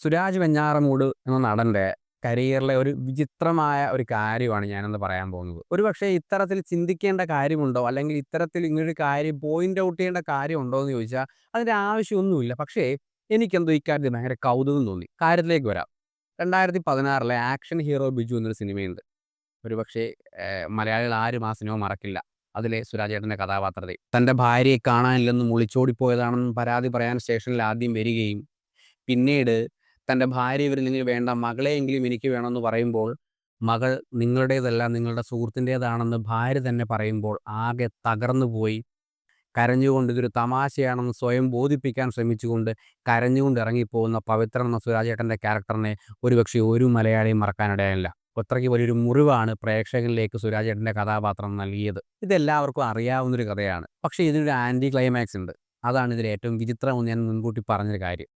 സുരാജ് വെഞ്ഞാറമൂട് എന്ന നടന്റെ കരിയറിലെ ഒരു വിചിത്രമായ ഒരു കാര്യമാണ് ഞാനിന്ന് പറയാൻ പോകുന്നത്. ഒരുപക്ഷേ ഇത്തരത്തിൽ ചിന്തിക്കേണ്ട കാര്യമുണ്ടോ? അല്ലെങ്കിൽ ഇത്തരത്തിൽ ഇങ്ങനൊരു കാര്യം പോയിന്റ് ഔട്ട് ചെയ്യേണ്ട കാര്യമുണ്ടോ എന്ന് ചോദിച്ചാൽ അതിന്റെ ആവശ്യമൊന്നുമില്ല. പക്ഷേ എനിക്കെന്തോ ഇക്കാര്യത്തിൽ ഭയങ്കര കൗതുകം തോന്നി. കാര്യത്തിലേക്ക് വരാം. 2016 ആക്ഷൻ ഹീറോ ബിജു എന്നൊരു സിനിമയുണ്ട്. ഒരുപക്ഷേ മലയാളികൾ ആരും ആ സിനിമ മറക്കില്ല. അതിലെ സുരാജേട്ടൻ്റെ കഥാപാത്രത്തെ തൻ്റെ ഭാര്യയെ കാണാനില്ലെന്നും ഒളിച്ചോടിപ്പോയതാണെന്നും പരാതി പറയാൻ സ്റ്റേഷനിൽ ആദ്യം വരികയും പിന്നീട് തൻ്റെ ഭാര്യ ഇവരില്ലെങ്കിൽ വേണ്ട മകളെയെങ്കിലും എനിക്ക് വേണമെന്ന് പറയുമ്പോൾ, മകൾ നിങ്ങളുടേതല്ല നിങ്ങളുടെ സുഹൃത്തിൻ്റേതാണെന്ന് ഭാര്യ തന്നെ പറയുമ്പോൾ ആകെ തകർന്നു പോയി കരഞ്ഞുകൊണ്ട് ഇതൊരു തമാശയാണെന്ന് സ്വയം ബോധിപ്പിക്കാൻ ശ്രമിച്ചുകൊണ്ട് കരഞ്ഞുകൊണ്ട് ഇറങ്ങിപ്പോകുന്ന പവിത്രൻ എന്ന സുരാജേട്ടൻ്റെ ക്യാരക്ടറിനെ ഒരുപക്ഷെ ഒരു മലയാളിയും മറക്കാനിടയാനില്ല. അത്രയ്ക്ക് വലിയൊരു മുറിവാണ് പ്രേക്ഷകരിലേക്ക് സുരാജേട്ടൻ്റെ കഥാപാത്രം നൽകിയത്. ഇതെല്ലാവർക്കും അറിയാവുന്നൊരു കഥയാണ്. പക്ഷേ ഇതിനൊരു ആൻറ്റി ക്ലൈമാക്സ് ഉണ്ട്. അതാണ് ഇതിൽ ഏറ്റവും വിചിത്രമെന്ന് ഞാൻ മുൻകൂട്ടി പറഞ്ഞൊരു കാര്യം.